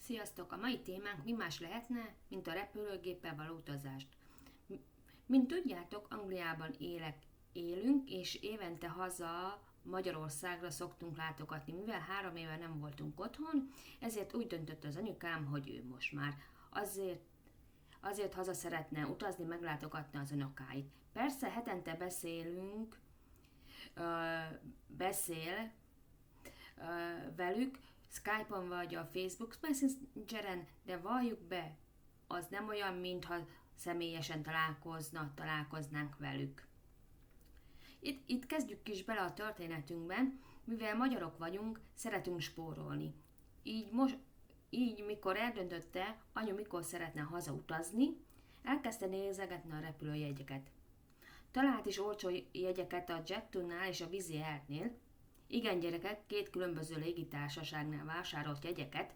Sziasztok! A mai témánk mi más lehetne, mint a repülőgéppel való utazást. Mint tudjátok, Angliában élünk, és évente haza Magyarországra szoktunk látogatni. Mivel 3 éve nem voltunk otthon, ezért úgy döntött az anyukám, hogy ő most már azért haza szeretne utazni, meglátogatni az unokáit. Persze hetente beszél velük, Skype-on vagy a Facebook Messengeren, de valljuk be, az nem olyan, mintha személyesen találkoznánk velük. Itt kezdjük is bele a történetünkben, mivel magyarok vagyunk, szeretünk spórolni. Mikor eldöntötte, anyu mikor szeretne hazautazni, elkezdte nézegetni a repülőjegyeket. Talált is olcsó jegyeket a Jet2-nál és a Wizz Airnél. Igen, gyerekek, 2 különböző légitársaságnál vásárolt jegyeket.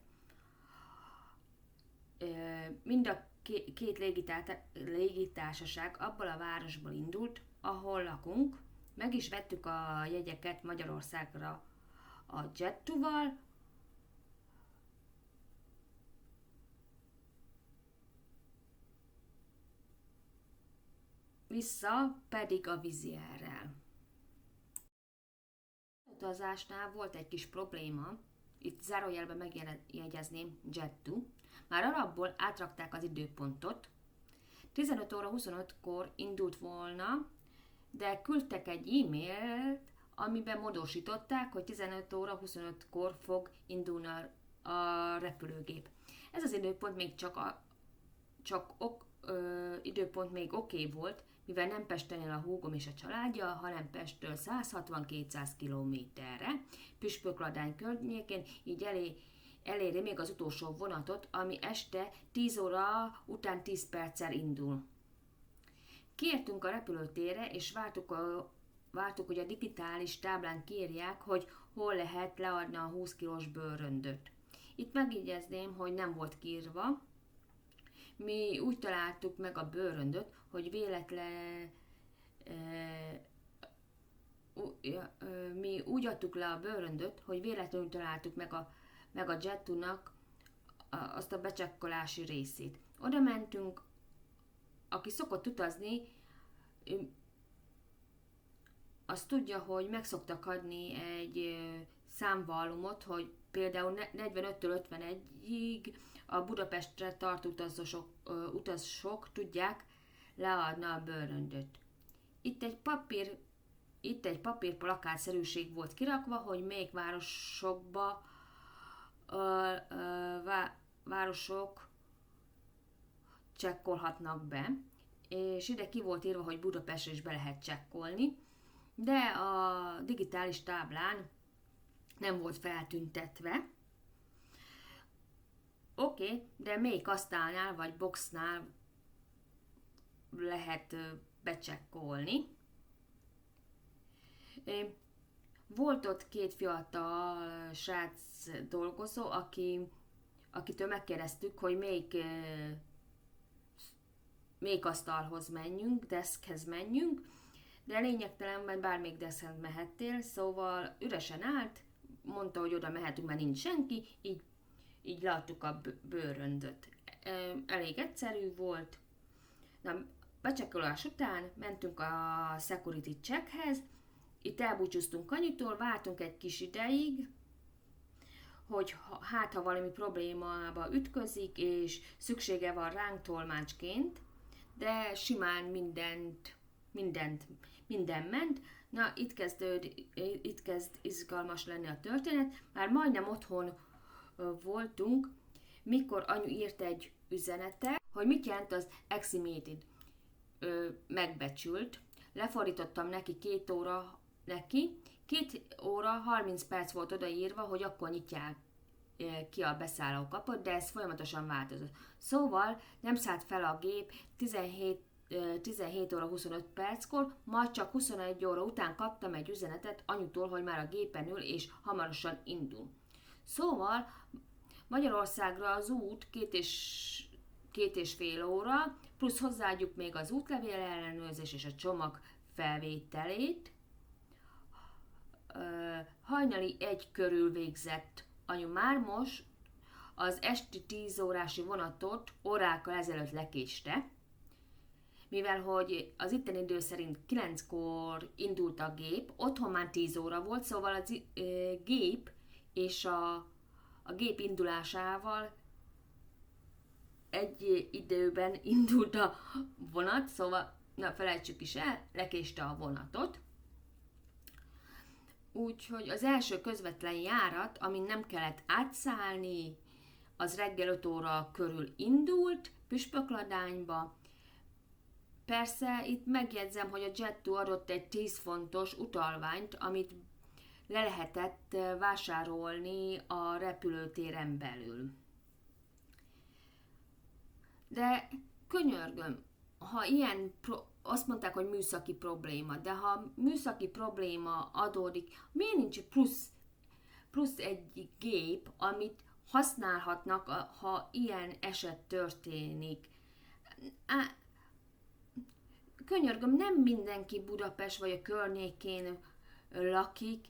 Mind a két légitársaság abból a városból indult, ahol lakunk. Meg is vettük a jegyeket Magyarországra a Jet2-val, vissza pedig a Wizz Airrel. A utazásnál volt egy kis probléma, itt zárójelben megjegyezném Jet2, már alapból átrakták az időpontot, 15 óra 25-kor indult volna, de küldtek egy e-mailt, amiben módosították, hogy 15 óra 25-kor fog indulni a repülőgép. Ez az időpont még időpont még oké volt, mivel nem Pesten él a húgom és a családja, hanem Pesttől 160-200 kilométerre, Püspökladány környékén, így eléri még az utolsó vonatot, ami este 10 óra után 10 perccel indul. Kiértünk a repülőtérre, és vártuk, hogy a digitális táblán kiírják, hogy hol lehet leadni a 20 kilós bőröndöt. Itt megjegyezném, hogy nem volt kiírva. Mi úgy találtuk meg a bőröndöt, hogy mi úgy adtuk le a bőröndöt, hogy véletlenül találtuk meg a Jet2-nak azt a becsekkolási részét. Oda mentünk, aki szokott utazni, azt tudja, hogy meg szoktak adni egy számvallumot, hogy például 45-től 51-ig a Budapestre tart utazók tudják leadni a bőröndöt. Itt egy papír plakátszerűség volt kirakva, hogy melyik városok csekkolhatnak be, és ide ki volt írva, hogy Budapestre is be lehet csekkolni, de a digitális táblán nem volt feltüntetve. Oké, de melyik asztalnál vagy boxnál lehet becsekkolni. Volt ott 2 fiatal srác dolgozó, akitől megkérdeztük, hogy melyik asztalhoz menjünk, deskhez menjünk, de lényegtelen, mert bármelyik deskhez mehettél, szóval üresen állt, mondta, hogy oda mehetünk, mert nincs senki, így leadtuk a bőröndöt. Elég egyszerű volt. Na, becsekkolás után mentünk a security checkhez, itt elbúcsúztunk anyitól, vártunk egy kis ideig, hogy ha valami problémába ütközik, és szüksége van ránk tolmácsként, de simán minden ment. Na, itt kezd izgalmas lenni a történet. Már majdnem otthon voltunk, mikor anyu írt egy üzenetet, hogy mit jelent az estimated, megbecsült. Lefordítottam neki 2 óra 2 óra 30 perc volt odaírva, hogy akkor nyitják ki a beszállókapot, de ez folyamatosan változott. Szóval nem szállt fel a gép 17 óra 25 perckor, majd csak 21 óra után kaptam egy üzenetet anyutól, hogy már a gépen ül és hamarosan indul. Szóval Magyarországra az út 2,5 óra, plusz hozzáadjuk még az útlevél ellenőrzés és a csomag felvételét. Hajnali 1 körül végzett anyu, már most az esti 10 órási vonatot órákkal ezelőtt lekéste, mivel hogy az itteni idő szerint 9-kor indult a gép, otthon már 10 óra volt, szóval a gép és a gép indulásával egy időben indult a vonat, szóval na felejtsük is el, lekéste a vonatot. Úgyhogy az első közvetlen járat, amin nem kellett átszállni, az reggel 5 óra körül indult Püspökladányba. Persze itt megjegyzem, hogy a Jet2 adott egy 10 fontos utalványt, amit le lehetett vásárolni a repülőtéren belül. De könyörgöm, ha ilyen, azt mondták, hogy műszaki probléma, de ha műszaki probléma adódik, miért nincs plusz egy gép, amit használhatnak, ha ilyen eset történik? Könyörgöm, nem mindenki Budapest vagy a környékén lakik,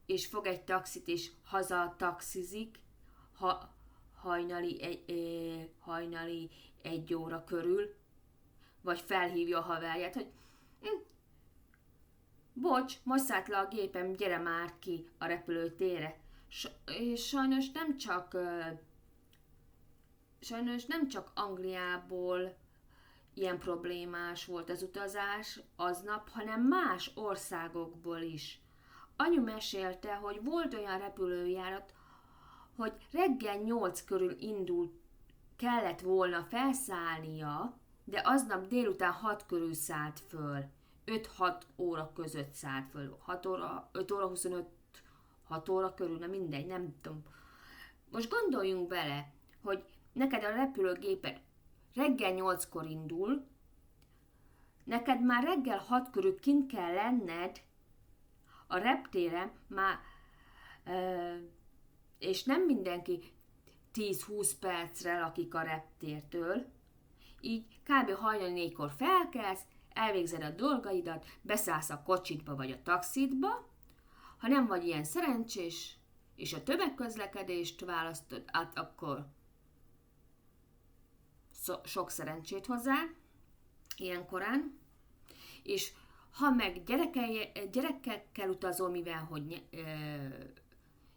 és fog egy taxit, és haza taxizik, hajnali 1 óra körül, vagy felhívja a haverját, hogy bocs, most szállt le a gépem, gyere már ki a repülőtérre. És sajnos nem csak Angliából ilyen problémás volt az utazás aznap, hanem más országokból is. Anyu mesélte, hogy volt olyan repülőjárat, hogy reggel 8 körül kellett volna felszállnia, de aznap délután 6 körül szállt föl. 5-6 óra között szállt föl. 5 óra 25, 6 óra körül, na mindegy, nem tudom. Most gondoljunk bele, hogy neked a repülőgéped reggel 8-kor indul, neked már reggel 6 körül kint kell lenned a reptéren, és nem mindenki 10-20 percre lakik a reptértől, így kb. Hajnali 4-kor felkelsz, elvégzed a dolgaidat, beszállsz a kocsitba vagy a taxitba, ha nem vagy ilyen szerencsés, és a tömegközlekedést választod át, akkor sok szerencsét hozzá, ilyen korán, és ha meg gyerekekkel utazol, mivel hogy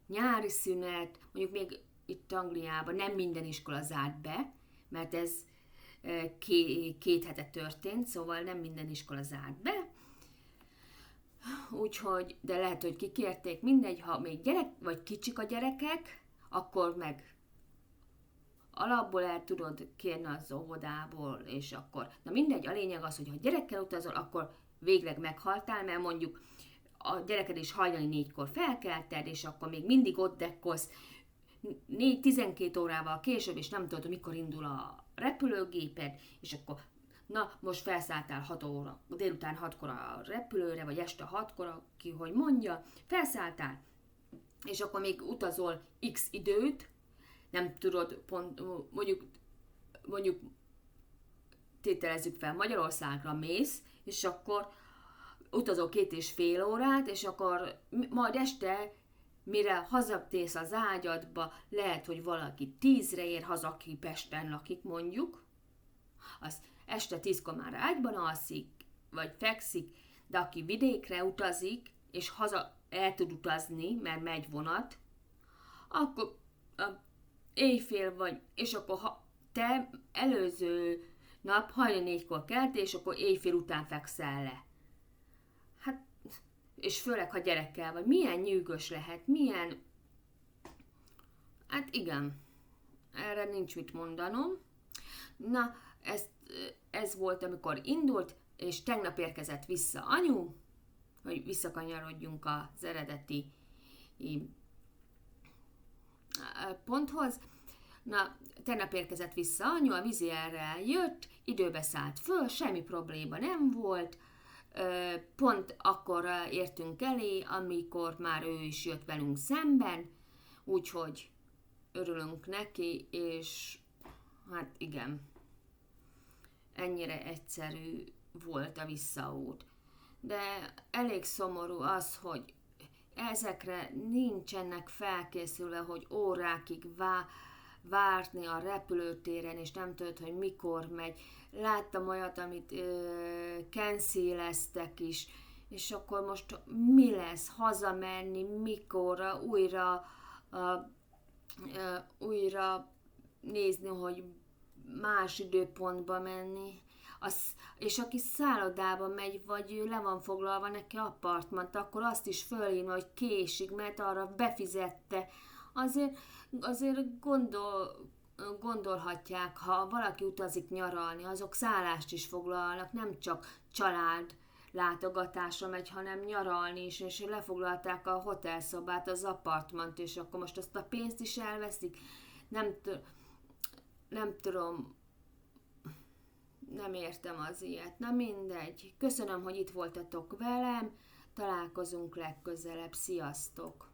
nyári szünet, mondjuk még itt Angliában nem minden iskola zárt be, mert ez 2 hete történt, szóval nem minden iskola zárt be, úgyhogy, de lehet, hogy kikérték, mindegy, ha még gyerek, vagy kicsik a gyerekek, akkor meg alapból el tudod kérni az óvodából, és akkor, na mindegy, a lényeg az, hogy ha gyerekkel utazol, akkor végleg meghaltál, mert mondjuk a gyereked is hajnali 4-kor felkelted, és akkor még mindig ott dekkolsz 12 órával később, és nem tudod, mikor indul a repülőgéped, és akkor na, most felszálltál 6 óra, délután 6-kor a repülőre, vagy este 6-kor, ki hogy mondja, felszálltál, és akkor még utazol x időt, nem tudod, pont, mondjuk tételezzük fel, Magyarországra mész, és akkor utazol 2,5 órát, és akkor majd este, mire hazatérsz az ágyadba, lehet, hogy valaki 10-re ér haza, aki Pesten lakik mondjuk, az este 10-kor már ágyban alszik, vagy fekszik, de aki vidékre utazik, és haza el tud utazni, mert megy vonat, akkor éjfél vagy, és akkor ha te előző nap hajnali 4-kor keltél, és akkor éjfél után fekszel le. Hát, és főleg, ha gyerekkel vagy, milyen nyűgös lehet, milyen... Hát igen, erre nincs mit mondanom. Na, ez volt, amikor indult, és tegnap érkezett vissza anyu, hogy visszakanyarodjunk az eredeti ponthoz. Na, tegnap érkezett vissza anyu, a Wizzairrel jött, időbe szállt föl, semmi probléma nem volt, pont akkor értünk elé, amikor már ő is jött velünk szemben, úgyhogy örülünk neki, és hát igen, ennyire egyszerű volt a visszaút. De elég szomorú az, hogy ezekre nincsenek felkészülve, hogy órákig várni a repülőtéren, és nem tudod, hogy mikor megy. Láttam olyat, amit canceleztek is, és akkor most mi lesz, hazamenni, mikorra, újra nézni, hogy más időpontba menni. És aki szállodába megy, vagy le van foglalva neki apartmant, akkor azt is fölhívni, hogy késik, mert arra befizette. Azért gondolhatják, ha valaki utazik nyaralni, azok szállást is foglalnak, nem csak család látogatásra megy, hanem nyaralni is, és lefoglalták a hotelszobát, az apartmant, és akkor most azt a pénzt is elveszik. Nem tudom, nem értem az ilyet. Na mindegy. Köszönöm, hogy itt voltatok velem, találkozunk legközelebb. Sziasztok!